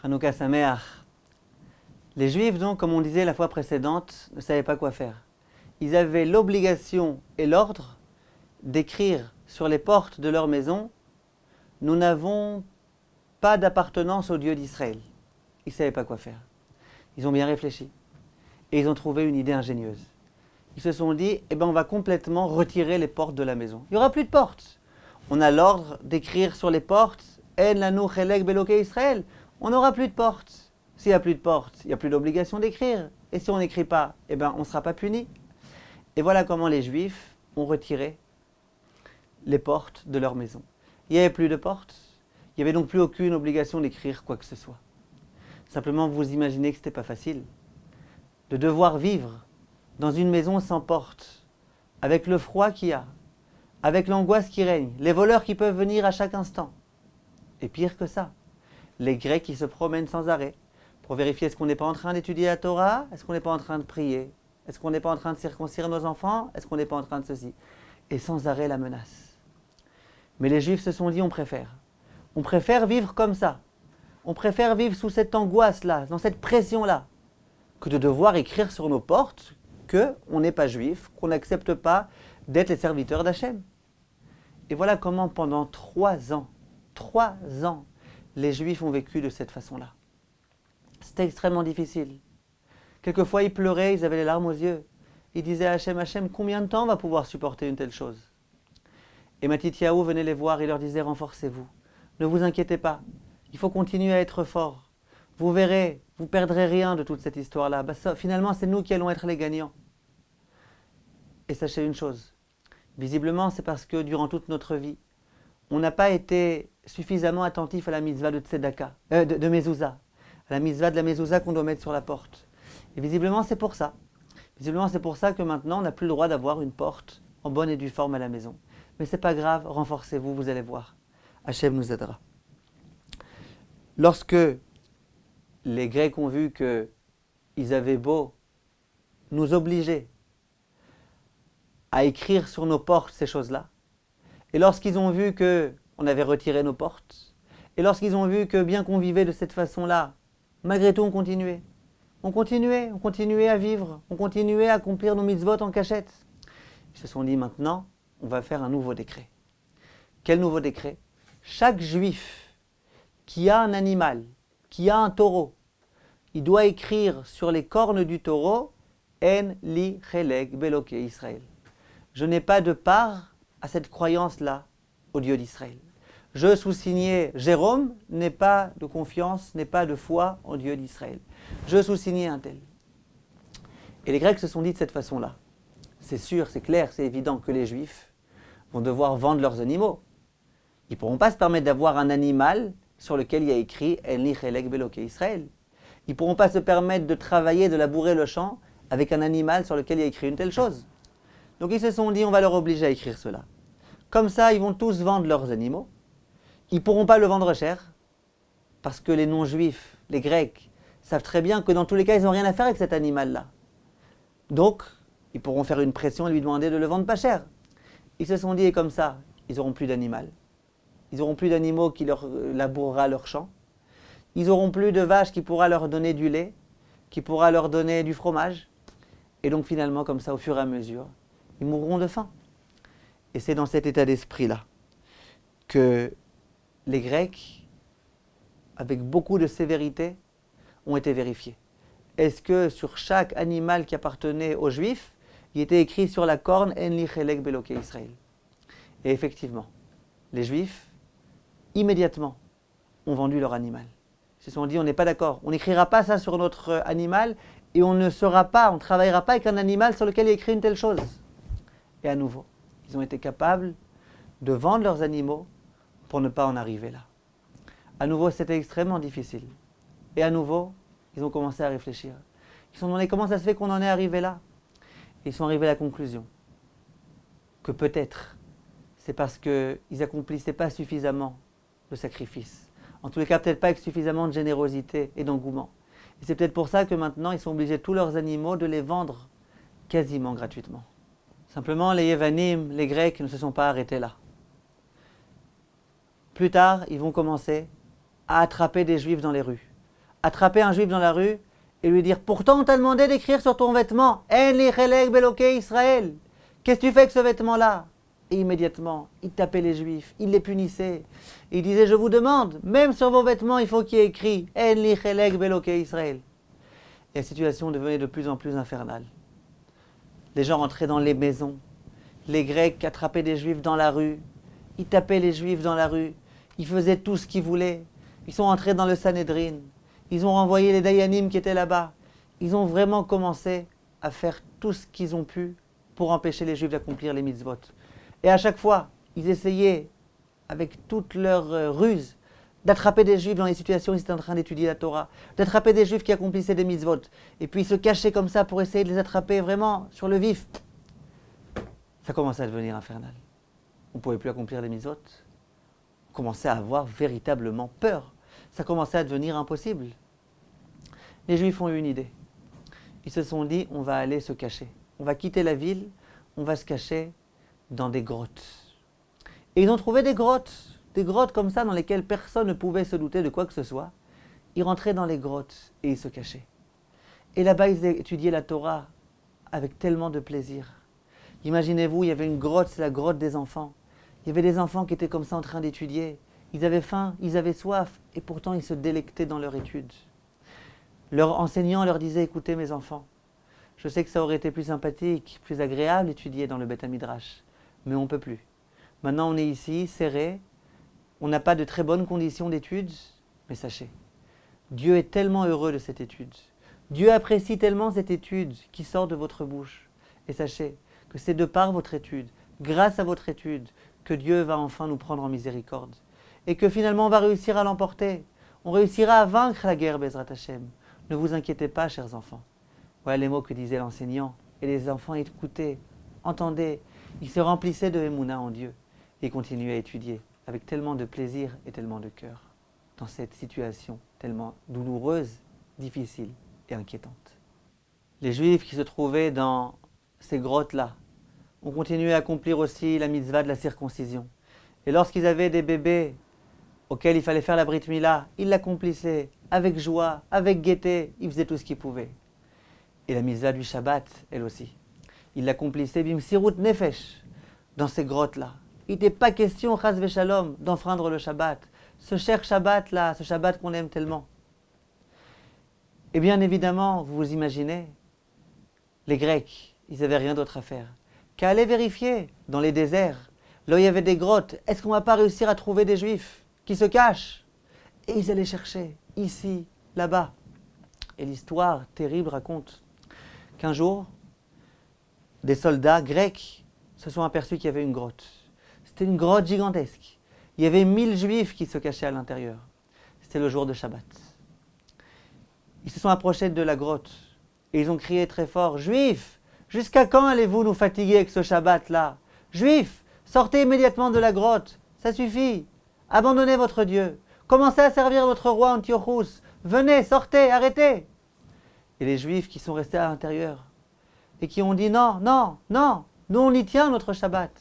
Hanouka Sameach. Les Juifs, donc, comme on disait la fois précédente, ne savaient pas quoi faire. Ils avaient l'obligation et l'ordre d'écrire sur les portes de leur maison « Nous n'avons pas d'appartenance au Dieu d'Israël ». Ils ne savaient pas quoi faire. Ils ont bien réfléchi. Et ils ont trouvé une idée ingénieuse. Ils se sont dit, on va complètement retirer les portes de la maison. Il n'y aura plus de portes. On a l'ordre d'écrire sur les portes « En lanu chelek beloke Israël ». On n'aura plus de portes. S'il n'y a plus de portes, il n'y a plus d'obligation d'écrire. Et si on n'écrit pas, on ne sera pas puni. Et voilà comment les Juifs ont retiré les portes de leur maison. Il n'y avait plus de portes. Il n'y avait donc plus aucune obligation d'écrire quoi que ce soit. Simplement, vous imaginez que ce n'était pas facile de devoir vivre dans une maison sans porte, avec le froid qu'il y a, avec l'angoisse qui règne, les voleurs qui peuvent venir à chaque instant. Et pire que ça, les Grecs qui se promènent sans arrêt pour vérifier est-ce qu'on n'est pas en train d'étudier la Torah, est-ce qu'on n'est pas en train de prier, est-ce qu'on n'est pas en train de circoncire nos enfants, est-ce qu'on n'est pas en train de ceci. Et sans arrêt la menace. Mais les Juifs se sont dit on préfère vivre comme ça, on préfère vivre sous cette angoisse-là, dans cette pression-là, que de devoir écrire sur nos portes qu'on n'est pas juif, qu'on n'accepte pas d'être les serviteurs d'Hachem. Et voilà comment pendant 3 ans, les Juifs ont vécu de cette façon-là. C'était extrêmement difficile. Quelquefois ils pleuraient, ils avaient les larmes aux yeux. Ils disaient à Hachem, combien de temps on va pouvoir supporter une telle chose? Et Matityahu venait les voir et leur disait, renforcez-vous, ne vous inquiétez pas, il faut continuer à être fort. Vous verrez, vous ne perdrez rien de toute cette histoire-là. Finalement, c'est nous qui allons être les gagnants. Et sachez une chose, visiblement, c'est parce que durant toute notre vie, on n'a pas été suffisamment attentif à la mitzvah de tzedaka, de mezouza, à la mitzvah de la mezouza qu'on doit mettre sur la porte. Et visiblement, c'est pour ça. Visiblement, c'est pour ça que maintenant, on n'a plus le droit d'avoir une porte en bonne et due forme à la maison. Mais c'est pas grave, renforcez-vous, vous allez voir. Hachem nous aidera. Lorsque les Grecs ont vu qu'ils avaient beau nous obliger à écrire sur nos portes ces choses-là, et lorsqu'ils ont vu qu'on avait retiré nos portes, et lorsqu'ils ont vu que bien qu'on vivait de cette façon-là, malgré tout on continuait. On continuait à vivre, on continuait à accomplir nos mitzvot en cachette. Ils se sont dit maintenant, on va faire un nouveau décret. Quel nouveau décret? Chaque juif qui a un animal, qui a un taureau, il doit écrire sur les cornes du taureau « En li chelek beloke Israël ». Je n'ai pas de part à cette croyance-là au Dieu d'Israël. Je, sous-signé Jérôme, n'ai pas de confiance, n'ai pas de foi en Dieu d'Israël. Je, sous-signé un tel. Et les Grecs se sont dit de cette façon-là. C'est sûr, c'est clair, c'est évident que les Juifs vont devoir vendre leurs animaux. Ils ne pourront pas se permettre d'avoir un animal sur lequel il y a écrit « En li chelek beloke Israël ». Ils ne pourront pas se permettre de travailler, de labourer le champ avec un animal sur lequel il y a écrit une telle chose. Donc ils se sont dit, on va leur obliger à écrire cela. Comme ça, ils vont tous vendre leurs animaux. Ils ne pourront pas le vendre cher, parce que les non-juifs, les Grecs, savent très bien que dans tous les cas, ils n'ont rien à faire avec cet animal-là. Donc, ils pourront faire une pression et lui demander de le vendre pas cher. Ils se sont dit, et comme ça, ils n'auront plus d'animal. Ils n'auront plus d'animaux qui leur labourera leur champ. Ils n'auront plus de vaches qui pourra leur donner du lait, qui pourra leur donner du fromage. Et donc finalement, comme ça, au fur et à mesure, ils mourront de faim. Et c'est dans cet état d'esprit-là que les Grecs, avec beaucoup de sévérité, ont été vérifiés. Est-ce que sur chaque animal qui appartenait aux Juifs, il était écrit sur la corne « En li chelek beloke Israël ». Et effectivement, les Juifs, immédiatement, ont vendu leur animal. Ils se sont dit, on n'est pas d'accord, on n'écrira pas ça sur notre animal et on ne travaillera pas avec un animal sur lequel il y a écrit une telle chose. Et à nouveau, ils ont été capables de vendre leurs animaux pour ne pas en arriver là. À nouveau, c'était extrêmement difficile. Et à nouveau, ils ont commencé à réfléchir. Ils se sont demandé comment ça se fait qu'on en est arrivé là. Et ils sont arrivés à la conclusion que peut-être c'est parce qu'ils n'accomplissaient pas suffisamment le sacrifice. En tous les cas, peut-être pas avec suffisamment de générosité et d'engouement. Et c'est peut-être pour ça que maintenant, ils sont obligés, tous leurs animaux, de les vendre quasiment gratuitement. Simplement, les Yevanim, les Grecs, ne se sont pas arrêtés là. Plus tard, ils vont commencer à attraper des Juifs dans les rues, attraper un juif dans la rue et lui dire « Pourtant on t'a demandé d'écrire sur ton vêtement « En li chelek beloké Israël ». Qu'est-ce que tu fais avec ce vêtement-là » Et immédiatement, il tapait les juifs, il les punissait. Et il disait « Je vous demande, même sur vos vêtements, il faut qu'il y ait écrit « En li chelek beloké Israël ». Et la situation devenait de plus en plus infernale. Les gens rentraient dans les maisons. Les Grecs attrapaient des Juifs dans la rue. Ils tapaient les Juifs dans la rue. Ils faisaient tout ce qu'ils voulaient. Ils sont entrés dans le Sanhédrin. Ils ont renvoyé les Dayanim qui étaient là-bas. Ils ont vraiment commencé à faire tout ce qu'ils ont pu pour empêcher les Juifs d'accomplir les mitzvot. Et à chaque fois, ils essayaient, avec toute leur ruse, d'attraper des Juifs dans les situations où ils étaient en train d'étudier la Torah, d'attraper des Juifs qui accomplissaient des mitzvot, et puis ils se cachaient comme ça pour essayer de les attraper vraiment sur le vif. Ça commençait à devenir infernal. On ne pouvait plus accomplir les mitzvot. On commençait à avoir véritablement peur. Ça commençait à devenir impossible. Les Juifs ont eu une idée. Ils se sont dit, on va aller se cacher. On va quitter la ville, on va se cacher dans des grottes. Et ils ont trouvé des grottes comme ça dans lesquelles personne ne pouvait se douter de quoi que ce soit. Ils rentraient dans les grottes et ils se cachaient. Et là-bas, ils étudiaient la Torah avec tellement de plaisir. Imaginez-vous, il y avait une grotte, c'est la grotte des enfants. Il y avait des enfants qui étaient comme ça en train d'étudier. Ils avaient faim, ils avaient soif, et pourtant ils se délectaient dans leur étude. Leur enseignant leur disait, écoutez mes enfants, je sais que ça aurait été plus sympathique, plus agréable d'étudier dans le Beth Midrash, mais on ne peut plus. Maintenant on est ici, serré, on n'a pas de très bonnes conditions d'étude, mais sachez, Dieu est tellement heureux de cette étude. Dieu apprécie tellement cette étude qui sort de votre bouche. Et sachez que c'est de par votre étude, grâce à votre étude, que Dieu va enfin nous prendre en miséricorde. Et que finalement on va réussir à l'emporter. On réussira à vaincre la guerre, Bezrat Hashem. Ne vous inquiétez pas, chers enfants. Voilà les mots que disait l'enseignant. Et les enfants écoutaient, entendaient. Ils se remplissaient de Emouna en Dieu. Et continuaient à étudier avec tellement de plaisir et tellement de cœur dans cette situation tellement douloureuse, difficile et inquiétante. Les Juifs qui se trouvaient dans ces grottes-là ont continué à accomplir aussi la mitzvah de la circoncision. Et lorsqu'ils avaient des bébés auxquels il fallait faire la brit mila, ils l'accomplissaient avec joie, avec gaieté, ils faisaient tout ce qu'ils pouvaient. Et la mitzvah du Shabbat, elle aussi. Ils l'accomplissaient bimsirut nefesh, dans ces grottes-là. Il n'était pas question, chas v'shalom, d'enfreindre le Shabbat. Ce cher Shabbat-là, ce Shabbat qu'on aime tellement. Et bien évidemment, vous vous imaginez, les Grecs, ils n'avaient rien d'autre à faire qu'à aller vérifier dans les déserts, là où il y avait des grottes, est-ce qu'on ne va pas réussir à trouver des Juifs qui se cachent? Et ils allaient chercher, ici, là-bas. Et l'histoire terrible raconte qu'un jour, des soldats grecs se sont aperçus qu'il y avait une grotte. C'était une grotte gigantesque. Il y avait 1000 Juifs qui se cachaient à l'intérieur. C'était le jour de Shabbat. Ils se sont approchés de la grotte et ils ont crié très fort « Juifs, jusqu'à quand allez-vous nous fatiguer avec ce Shabbat-là? Juifs, sortez immédiatement de la grotte, ça suffit. Abandonnez votre Dieu. Commencez à servir votre roi Antiochus. Venez, sortez, arrêtez !» Et les Juifs qui sont restés à l'intérieur et qui ont dit « Non, non, non, nous on y tient notre Shabbat. »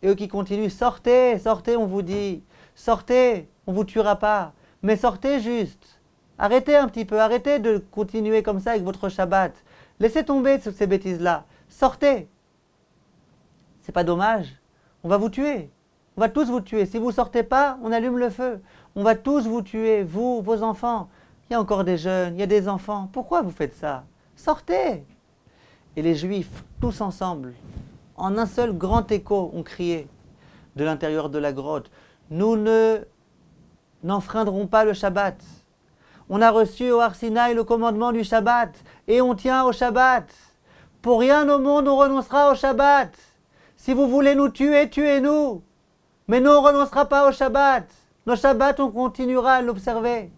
Et eux qui continuent « Sortez, sortez, on vous dit. Sortez, on ne vous tuera pas. Mais sortez juste. Arrêtez un petit peu, arrêtez de continuer comme ça avec votre Shabbat. Laissez tomber toutes ces bêtises-là. Sortez. C'est pas dommage. On va vous tuer. On va tous vous tuer. Si vous ne sortez pas, on allume le feu. On va tous vous tuer, vous, vos enfants. Il y a encore des jeunes, il y a des enfants. Pourquoi vous faites ça? Sortez. Et les Juifs, tous ensemble, en un seul grand écho, ont crié de l'intérieur de la grotte. Nous n'enfreindrons pas le Shabbat. On a reçu au Har Sinaï le commandement du Shabbat et on tient au Shabbat. Pour rien au monde on renoncera au Shabbat. Si vous voulez nous tuer, tuez-nous. Mais nous on ne renoncera pas au Shabbat. Nos Shabbats on continuera à l'observer.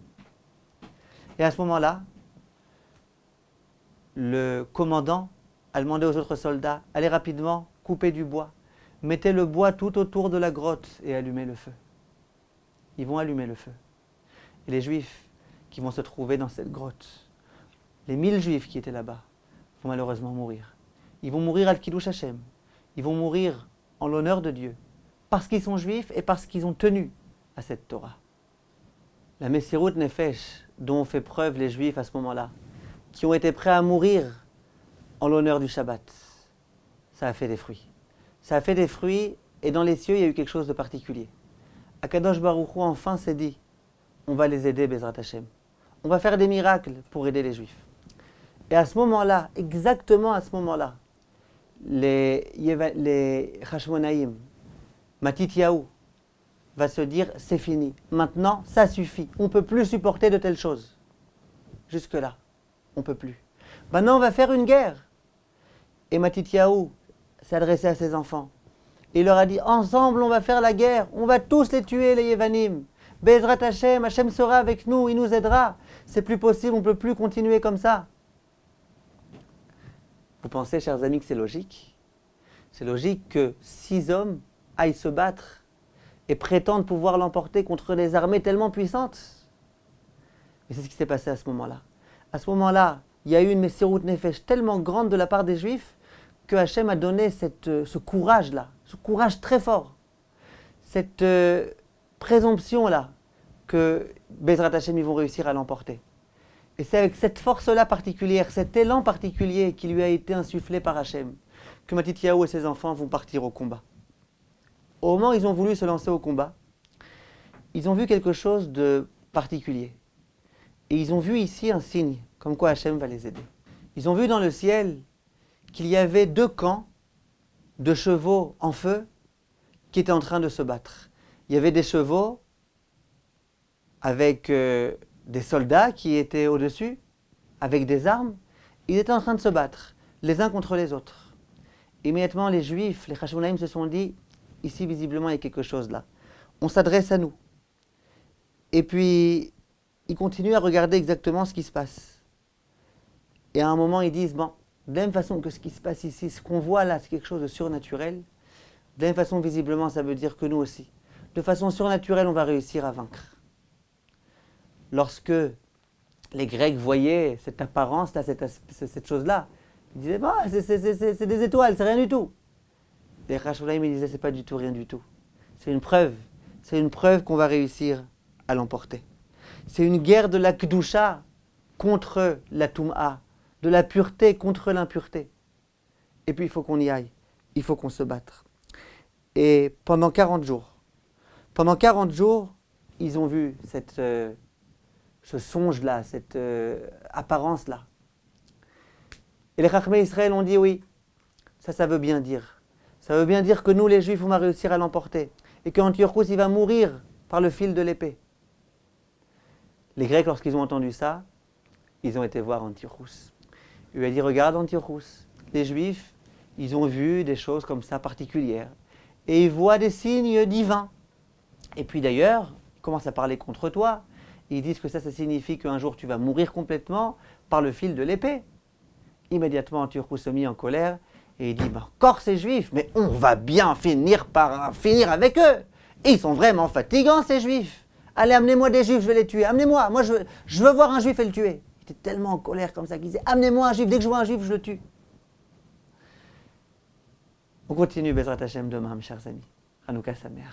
Et à ce moment-là, le commandant a demandé aux autres soldats, allez rapidement couper du bois. Mettez le bois tout autour de la grotte et allumez le feu. Ils vont allumer le feu. Et les Juifs qui vont se trouver dans cette grotte, les 1000 Juifs qui étaient là-bas, vont malheureusement mourir. Ils vont mourir al Kiddush Hashem. Ils vont mourir en l'honneur de Dieu, parce qu'ils sont Juifs et parce qu'ils ont tenu à cette Torah. La Messirut Nefesh dont ont fait preuve les Juifs à ce moment-là, qui ont été prêts à mourir en l'honneur du Shabbat, ça a fait des fruits. Ça a fait des fruits, et dans les cieux, il y a eu quelque chose de particulier. Akadosh Baruch Hu enfin s'est dit, on va les aider, Bezrat Hashem. On va faire des miracles pour aider les Juifs. Et à ce moment-là, exactement à ce moment-là, les Hashmonaïm, Matityahu, va se dire, c'est fini. Maintenant, ça suffit. On ne peut plus supporter de telles choses. Jusque-là, on ne peut plus. Maintenant, on va faire une guerre. Et Matityahu s'est adressé à ses enfants. Il leur a dit, ensemble, on va faire la guerre. On va tous les tuer, les Yevanim. Bezrat Hashem, Hashem sera avec nous, il nous aidera. C'est plus possible, on ne peut plus continuer comme ça. Vous pensez, chers amis, que c'est logique? C'est logique que 6 hommes aillent se battre et prétendent pouvoir l'emporter contre des armées tellement puissantes. Mais c'est ce qui s'est passé à ce moment-là. À ce moment-là, il y a eu une Messirut Nefesh tellement grande de la part des Juifs que Hachem a donné ce courage-là, ce courage très fort, cette présomption-là que Bezrat Hashem, ils vont réussir à l'emporter. Et c'est avec cette force-là particulière, cet élan particulier qui lui a été insufflé par Hachem, que Matityahu et ses enfants vont partir au combat. Au moment où ils ont voulu se lancer au combat, ils ont vu quelque chose de particulier. Et ils ont vu ici un signe, comme quoi Hachem va les aider. Ils ont vu dans le ciel qu'il y avait 2 camps de chevaux en feu qui étaient en train de se battre. Il y avait des chevaux avec des soldats qui étaient au-dessus, avec des armes. Ils étaient en train de se battre, les uns contre les autres. Immédiatement, les Juifs, les Hashmonaïm se sont dit, ici visiblement il y a quelque chose là. On s'adresse à nous. Et puis, ils continuent à regarder exactement ce qui se passe. Et à un moment, ils disent, bon, de la même façon que ce qui se passe ici, ce qu'on voit là, c'est quelque chose de surnaturel, de la même façon, visiblement, ça veut dire que nous aussi, de façon surnaturelle, on va réussir à vaincre. Lorsque les Grecs voyaient cette apparence-là, cette chose-là, ils disaient, bah, c'est des étoiles, c'est rien du tout. Les Hashmonaïm, ils disaient, c'est pas du tout rien du tout. C'est une preuve qu'on va réussir à l'emporter. C'est une guerre de la Kedusha contre la Tum'a, de la pureté contre l'impureté. Et puis il faut qu'on y aille, il faut qu'on se batte. Et pendant 40 jours, ils ont vu ce songe-là, cette apparence-là. Et les Chachmei Israël ont dit oui, ça veut bien dire. Ça veut bien dire que nous, les Juifs, on va réussir à l'emporter. Et qu'Antiochus, il va mourir par le fil de l'épée. Les Grecs, lorsqu'ils ont entendu ça, ils ont été voir Antiochus. Il lui a dit, regarde Antiochus, les Juifs, ils ont vu des choses comme ça particulières. Et ils voient des signes divins. Et puis d'ailleurs, ils commencent à parler contre toi. Ils disent que ça signifie qu'un jour tu vas mourir complètement par le fil de l'épée. Immédiatement, Antiochus se mit en colère et il dit, encore ces Juifs, mais on va bien finir avec eux. Ils sont vraiment fatigants, ces Juifs. Allez, amenez-moi des Juifs, je vais les tuer. Amenez-moi, moi je veux voir un Juif et le tuer. Il était tellement en colère comme ça qu'il disait, amenez-moi un Juif, dès que je vois un Juif, je le tue. On continue Bezrat Hashem demain, mes chers amis. Hanouka Sameach.